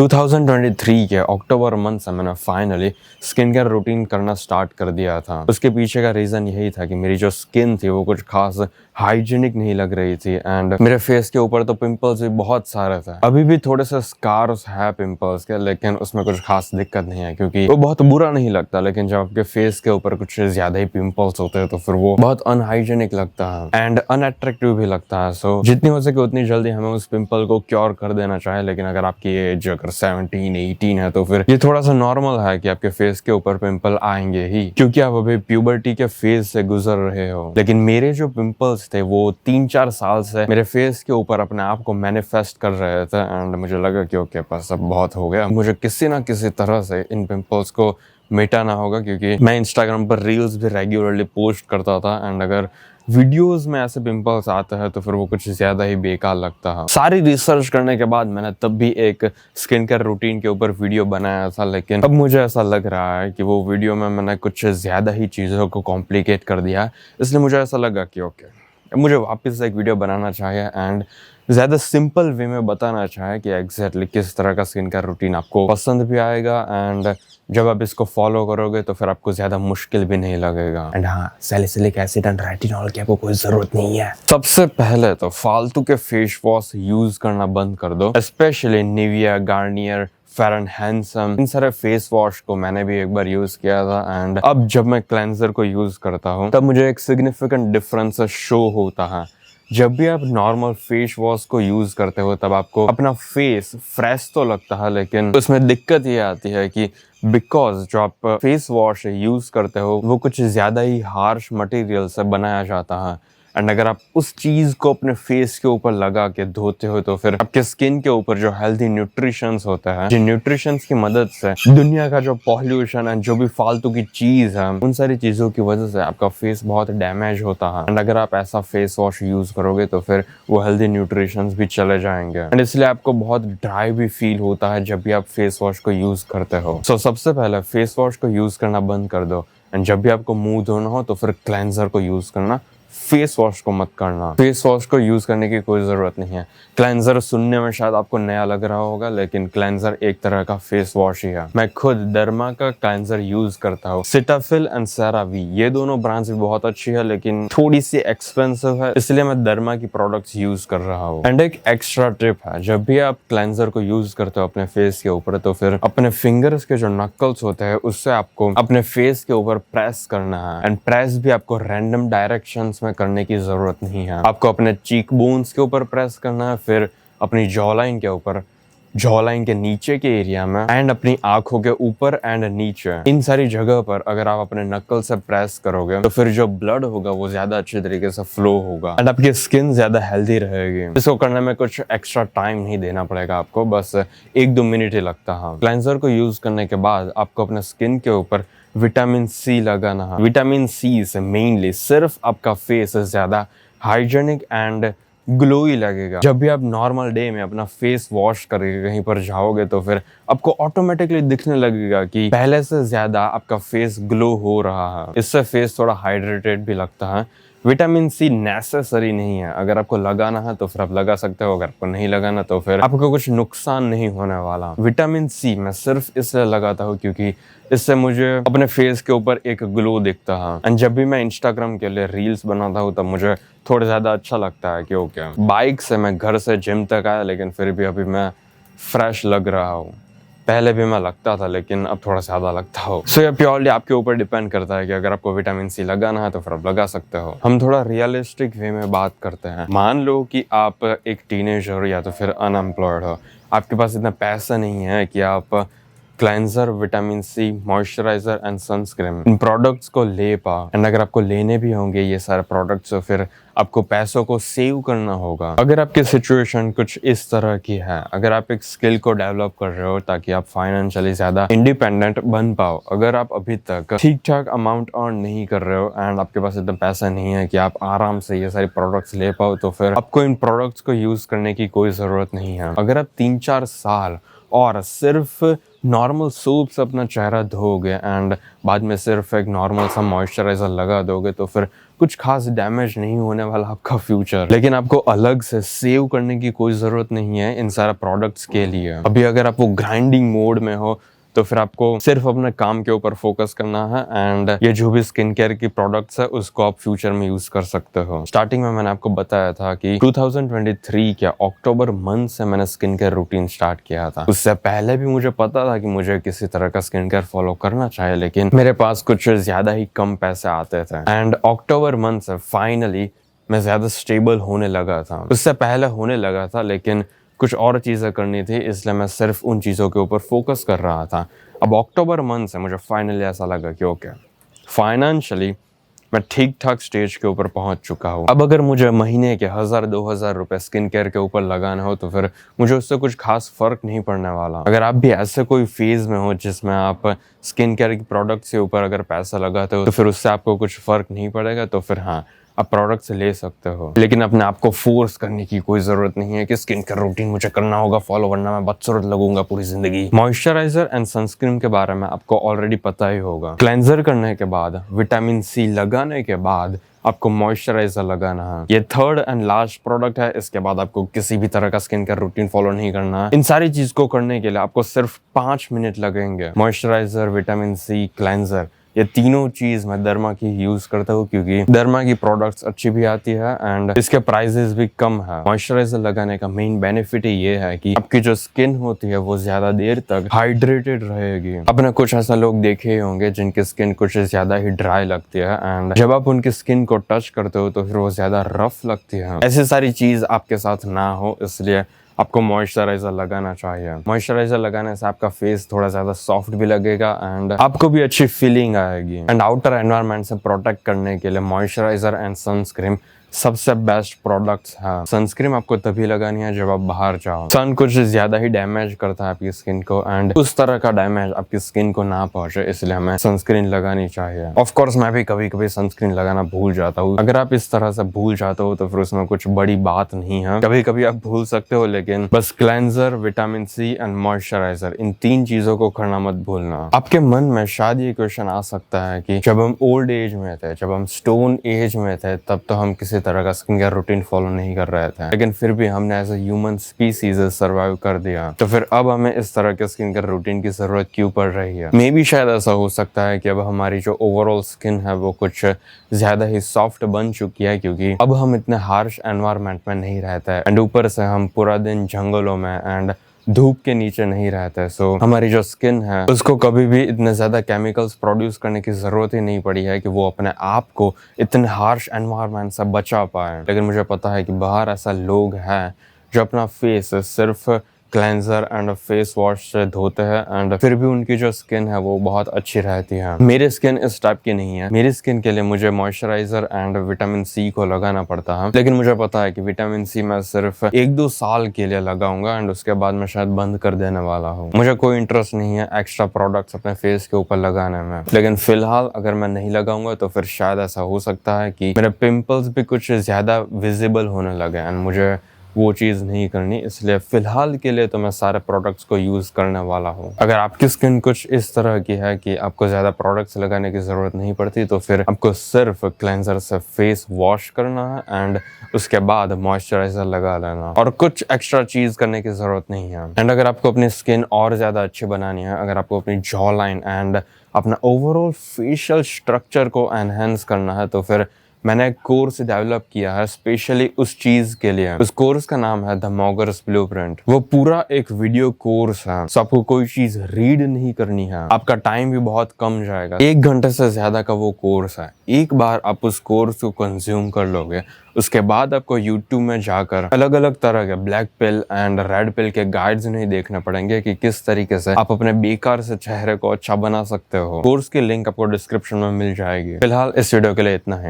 2023 के अक्टूबर मंथ से मैंने फाइनली स्किन केयर रूटीन करना स्टार्ट कर दिया था। उसके पीछे का रीज़न यही था कि मेरी जो स्किन थी वो कुछ खास हाइजीनिक नहीं लग रही थी एंड मेरे फेस के ऊपर तो पिंपल्स भी बहुत सारे थे। अभी भी थोड़े से स्कार्स है पिंपल्स के, लेकिन उसमें कुछ खास दिक्कत नहीं है क्योंकि वो बहुत बुरा नहीं लगता। लेकिन जब आपके फेस के ऊपर कुछ ज्यादा ही पिंपल्स होते हैं तो फिर वो बहुत अनहाइजीनिक लगता है एंड अनअट्रैक्टिव भी लगता है। सो जितनी हो सके उतनी जल्दी हमें उस पिंपल को क्योर कर देना चाहिए। लेकिन अगर आपकी एज अगर 17-18 है तो फिर ये थोड़ा सा नॉर्मल है कि आपके फेस के ऊपर पिंपल आएंगे ही, क्योंकि आप अभी प्यूबर्टी के फेज से गुजर रहे हो। लेकिन मेरे जो पिंपल्स थे वो 3-4 साल से मेरे फेस के ऊपर अपने आप को मैनिफेस्ट कर रहे थे एंड मुझे लगा कि ओके बस अब बहुत हो गया, मुझे किसी ना किसी तरह से इन पिंपल्स को मिटाना होगा। क्योंकि मैं इंस्टाग्राम पर रील्स भी रेगुलरली पोस्ट करता था एंड अगर वीडियोस में ऐसे पिंपल्स आते हैं तो फिर वो कुछ ज्यादा ही बेकार लगता है। सारी रिसर्च करने के बाद मैंने तब भी एक स्किन केयर रूटीन के ऊपर वीडियो बनाया था, लेकिन अब मुझे ऐसा लग रहा है कि वो वीडियो में मैंने कुछ ज्यादा ही चीज़ों को कॉम्प्लिकेट कर दिया। इसलिए मुझे ऐसा लगा कि ओके मुझे वापस से एक वीडियो बनाना चाहिए एंड ज़्यादा सिंपल वे में बताना चाहिए कि एग्जैक्टली किस तरह का स्किन केयर रूटीन आपको पसंद भी आएगा एंड जब आप इसको फॉलो करोगे तो फिर आपको ज़्यादा मुश्किल भी नहीं लगेगा। एंड हाँ, सैलिसिलिक एसिड एंड रेटिनॉल की आपको कोई जरूरत नहीं है। सबसे पहले तो फालतू के फेस वॉश यूज करना बंद कर दो, specially Nivea, Garnier, Fair and Handsome. इन सारे फेस वॉश को मैंने भी एक बार यूज किया था एंड अब जब मैं क्लेंजर को यूज करता हूँ तब मुझे एक सिग्निफिकेंट डिफरेंस शो होता है। जब भी आप नॉर्मल फेस वॉश को यूज करते हो तब आपको अपना फेस फ्रेश तो लगता है, लेकिन उसमें दिक्कत ये आती है कि बिकॉज जो आप फेस वॉश यूज करते हो वो कुछ ज्यादा ही हार्श मटेरियल से बनाया जाता है एंड अगर आप उस चीज को अपने फेस के ऊपर लगा के धोते हो तो फिर आपके स्किन के ऊपर जो हेल्दी न्यूट्रिशंस होता है, जिन न्यूट्रिशंस की मदद से दुनिया का जो पॉल्यूशन है, जो भी फालतू की चीज है, उन सारी चीजों की वजह से आपका फेस बहुत डैमेज होता है एंड अगर आप ऐसा फेस वॉश यूज करोगे तो फिर वो हेल्दी न्यूट्रिशंस भी चले जाएंगे एंड इसलिए आपको बहुत ड्राई भी फील होता है जब भी आप फेस वॉश को यूज करते हो। सो सबसे पहले फेस वॉश को यूज करना बंद कर दो एंड जब भी आपको मुंह धोना हो तो फिर क्लेंजर को यूज करना, फेस वॉश को मत करना। फेस वॉश को यूज करने की कोई जरूरत नहीं है। क्लेंजर सुनने में शायद आपको नया लग रहा होगा, लेकिन क्लेंजर एक तरह का फेस वॉश ही है। मैं खुद डर्मा का क्लेंजर यूज करता हूँ। सिटाफिल एंड सेरावी, ये दोनों ब्रांड्स भी बहुत अच्छी है लेकिन थोड़ी सी एक्सपेंसिव है, इसलिए मैं डर्मा की प्रोडक्ट्स यूज कर रहा हूँ। एंड एक एक्स्ट्रा टिप है, जब भी आप क्लेंजर को यूज करते हो अपने फेस के ऊपर तो फिर अपने फिंगर्स के जो नकल्स होते हैं उससे आपको अपने फेस के ऊपर प्रेस करना है एंड प्रेस भी आपको रैंडम डायरेक्शंस में करने की जरूरत नहीं है। आपको अपने चीक बोन्स के ऊपर प्रेस करना है, फिर अपनी जॉ लाइन के ऊपर, जॉ लाइन के नीचे के एरिया में एंड अपनी आंखों के ऊपर एंड नीचे, इन सारी जगह पर अगर आप अपने नकल से प्रेस करोगे तो फिर जो ब्लड होगा वो ज्यादा अच्छे तरीके से फ्लो होगा एंड आपकी स्किन ज्यादा हेल्दी रहेगी। इसको करने में कुछ एक्स्ट्रा टाइम नहीं देना पड़ेगा आपको, बस 1-2 मिनट ही लगता है। क्लेंजर को यूज करने के बाद आपको अपने स्किन के ऊपर विटामिन सी लगाना है। विटामिन सी से मेनली सिर्फ आपका फेस ज्यादा हाइजीनिक एंड ग्लोई लगेगा। जब भी आप नॉर्मल डे में अपना फेस वॉश करके कहीं पर जाओगे तो फिर आपको ऑटोमेटिकली दिखने लगेगा कि पहले से ज्यादा आपका फेस ग्लो हो रहा है। इससे फेस थोड़ा हाइड्रेटेड भी लगता है। विटामिन सी नेसेसरी नहीं है, अगर आपको लगाना है तो फिर आप लगा सकते हो, अगर आपको नहीं लगाना तो फिर आपको कुछ नुकसान नहीं होने वाला। विटामिन सी मैं सिर्फ इसलिए लगाता हूँ क्योंकि इससे मुझे अपने फेस के ऊपर एक ग्लो दिखता है एंड जब भी मैं इंस्टाग्राम के लिए रील्स बनाता हूँ तब मुझे थोड़ा ज्यादा अच्छा लगता है। क्योंकि बाइक से मैं घर से जिम तक आया लेकिन फिर भी अभी मैं फ्रेश लग रहा हूँ। पहले भी मैं लगता था लेकिन अब थोड़ा ज्यादा लगता हो। सो ये प्योरली आपके ऊपर डिपेंड करता है कि अगर आपको विटामिन सी लगाना है तो फिर आप लगा सकते हो। हम थोड़ा रियलिस्टिक वे में बात करते हैं। मान लो कि आप एक टीनेजर या तो फिर अनएम्प्लॉयड हो, आपके पास इतना पैसा नहीं है कि आप cleanser, vitamin C, moisturizer and sunscreen इन प्रोडक्ट्स को ले पाओ एंड अगर आपको लेने भी होंगे ये सारे प्रोडक्ट्स तो फिर आपको पैसों को सेव करना होगा। अगर आपकी सिचुएशन कुछ इस तरह की है, अगर आप एक स्किल को डेवलप कर रहे हो ताकि आप फाइनेंशियली ज्यादा इंडिपेंडेंट बन पाओ, अगर आप अभी तक ठीक ठाक अमाउंट अर्न नहीं कर रहे हो एंड आपके पास इतना पैसा नहीं है कि आप आराम से ये सारी प्रोडक्ट्स ले पाओ तो फिर आपको इन प्रोडक्ट्स को यूज करने की कोई जरूरत नहीं है। अगर आप 3-4 साल और सिर्फ नॉर्मल सोप से अपना चेहरा धोगे एंड बाद में सिर्फ एक नॉर्मल सा मॉइस्चराइजर लगा दोगे तो फिर कुछ खास डैमेज नहीं होने वाला आपका फ्यूचर। लेकिन आपको अलग से सेव करने की कोई ज़रूरत नहीं है इन सारे प्रोडक्ट्स के लिए। अभी अगर आप वो ग्राइंडिंग मोड में हो तो फिर आपको सिर्फ अपने काम के ऊपर फोकस करना है एंड ये जो भी स्किन केयर की प्रोडक्ट्स है उसको आप फ्यूचर में यूज कर सकते हो। स्टार्टिंग में मैंने आपको बताया था कि 2023 के अक्टूबर मंथ से मैंने स्किन केयर रूटीन स्टार्ट किया था। उससे पहले भी मुझे पता था कि मुझे किसी तरह का स्किन केयर फॉलो करना चाहिए, लेकिन मेरे पास कुछ ज्यादा ही कम पैसे आते थे एंड अक्टूबर मंथ से फाइनली मैं ज्यादा स्टेबल होने लगा था। उससे पहले होने लगा था लेकिन कुछ और चीज़ें करनी थी, इसलिए मैं सिर्फ उन चीज़ों के ऊपर फोकस कर रहा था। अब अक्टूबर मंथ से मुझे फाइनली ऐसा लगा कि ओके, फाइनेंशियली मैं ठीक ठाक स्टेज के ऊपर पहुंच चुका हूँ। अब अगर मुझे महीने के 1,000-2,000 रुपए स्किन केयर के ऊपर लगाना हो तो फिर मुझे उससे कुछ खास फर्क नहीं पड़ने वाला। अगर आप भी ऐसे कोई फेज में हो जिसमें आप स्किन केयर की प्रोडक्ट्स के ऊपर अगर पैसा लगाते हो तो फिर उससे आपको कुछ फर्क नहीं पड़ेगा, तो फिर हाँ, आप प्रोडक्ट से ले सकते हो। लेकिन अपने आप को फोर्स करने की कोई जरूरत नहीं है कि स्किन केयर रूटीन मुझे करना होगा फॉलो, वरना मैं बदसूरत लगूंगा पूरी जिंदगी। मॉइस्चराइजर एंड सनस्क्रीन के बारे में आपको ऑलरेडी पता ही होगा। क्लेंजर करने के बाद, विटामिन सी लगाने के बाद आपको मॉइस्चराइजर लगाना है। ये थर्ड एंड लास्ट प्रोडक्ट है। इसके बाद आपको किसी भी तरह का स्किन केयर रूटीन फॉलो नहीं करना है। इन सारी चीज को करने के लिए आपको सिर्फ 5 मिनट लगेंगे। मॉइस्चराइजर, विटामिन सी, क्लेंजर, ये तीनों चीज मैं डर्मा की यूज करता हूँ क्योंकि डर्मा की प्रोडक्ट्स अच्छी भी आती है एंड इसके प्राइसेस भी कम है। मॉइस्चराइजर लगाने का मेन बेनिफिट ये है कि आपकी जो स्किन होती है वो ज्यादा देर तक हाइड्रेटेड रहेगी। आपने कुछ ऐसा लोग देखे ही होंगे जिनकी स्किन कुछ ज्यादा ही ड्राई लगती है एंड जब आप उनकी स्किन को टच करते हो तो फिर वो ज्यादा रफ लगती है। ऐसी सारी चीज आपके साथ ना हो इसलिए आपको मॉइस्चराइजर लगाना चाहिए। मॉइस्चराइजर लगाने से आपका फेस थोड़ा ज्यादा सॉफ्ट भी लगेगा एंड आपको भी अच्छी फीलिंग आएगी। एंड आउटर एनवायरनमेंट से प्रोटेक्ट करने के लिए मॉइस्चराइजर एंड सनस्क्रीन सबसे बेस्ट प्रोडक्ट्स है। सनस्क्रीन आपको तभी लगानी है जब आप बाहर जाओ। सन कुछ ज्यादा ही डैमेज करता है आपकी स्किन को एंड उस तरह का डैमेज आपकी स्किन को ना पहुंचे, इसलिए हमें सनस्क्रीन लगानी चाहिए। ऑफ कोर्स मैं भी कभी कभी सनस्क्रीन लगाना भूल जाता हूँ। अगर आप इस तरह से भूल जाते हो तो फिर उसमें कुछ बड़ी बात नहीं है। कभी कभी आप भूल सकते हो, लेकिन बस cleanser, vitamin C and moisturizer, इन 3 चीजों को करना मत भूलना। आपके मन में शायद ये क्वेश्चन आ सकता है कि जब हम ओल्ड एज में थे, जब हम स्टोन एज में थे, तब तो हम किसी तरह का स्किन केयर रूटीन फॉलो नहीं कर रहे थे, लेकिन फिर भी हमने as a human species survive कर दिया। तो फिर अब हमें इस तरह के स्किन केयर रूटीन की जरूरत क्यों पड़ रही है? मे बी शायद ऐसा हो सकता है कि अब हमारी जो ओवरऑल स्किन है वो कुछ ज्यादा ही सॉफ्ट बन चुकी है क्योंकि अब हम इतने हार्श एनवायरनमेंट में नहीं रहते हैं एंड ऊपर से हम पूरा दिन जंगलों में एंड धूप के नीचे नहीं रहते। सो हमारी जो स्किन है उसको कभी भी इतने ज्यादा केमिकल्स प्रोड्यूस करने की जरूरत ही नहीं पड़ी है कि वो अपने आप को इतने हार्श एनवायरनमेंट से बचा पाए। लेकिन मुझे पता है कि बाहर ऐसा लोग हैं जो अपना फेस सिर्फ क्लेंजर एंड फेस वॉश से धोते हैं एंड फिर भी उनकी जो स्किन है वो बहुत अच्छी रहती है। मेरी स्किन इस टाइप की नहीं है। मेरी स्किन के लिए मुझे मॉइस्चराइजर एंड विटामिन सी को लगाना पड़ता है, लेकिन मुझे पता है कि विटामिन सी मैं सिर्फ 1-2 साल के लिए लगाऊंगा एंड उसके बाद मैं शायद बंद कर देने वाला हूँ। मुझे कोई इंटरेस्ट नहीं है एक्स्ट्रा प्रोडक्ट्स अपने फेस के ऊपर लगाने में, लेकिन फिलहाल अगर मैं नहीं लगाऊंगा तो फिर शायद ऐसा हो सकता है कि मेरे पिंपल्स भी कुछ ज्यादा विजिबल होने लगे एंड मुझे वो चीज़ नहीं करनी। इसलिए फिलहाल के लिए तो मैं सारे प्रोडक्ट्स को यूज़ करने वाला हूँ। अगर आपकी स्किन कुछ इस तरह की है कि आपको ज़्यादा प्रोडक्ट्स लगाने की ज़रूरत नहीं पड़ती तो फिर आपको सिर्फ क्लेंजर से फेस वॉश करना है एंड उसके बाद मॉइस्चराइजर लगा लेना और कुछ एक्स्ट्रा चीज़ करने की ज़रूरत नहीं है। एंड अगर आपको अपनी स्किन और ज़्यादा अच्छी बनानी है, अगर आपको अपनी जॉ लाइन एंड अपना ओवरऑल फेशियल स्ट्रक्चर को एनहेंस करना है तो फिर मैंने एक कोर्स डेवलप किया है स्पेशली उस चीज के लिए। उस कोर्स का नाम है द मॉगर्स ब्लूप्रिंट। वो पूरा एक वीडियो कोर्स है, सो आपको कोई चीज रीड नहीं करनी है, आपका टाइम भी बहुत कम जाएगा। 1 घंटे से ज्यादा का वो कोर्स है। एक बार आप उस कोर्स को कंज्यूम कर लोगे, उसके बाद आपको YouTube में जाकर अलग अलग तरह के black pill and red pill के गाइड्स नहीं देखने पड़ेंगे कि किस तरीके से आप अपने बेकार से चेहरे को अच्छा बना सकते हो। कोर्स की लिंक आपको डिस्क्रिप्शन में मिल जाएगी। फिलहाल इस वीडियो के लिए इतना है।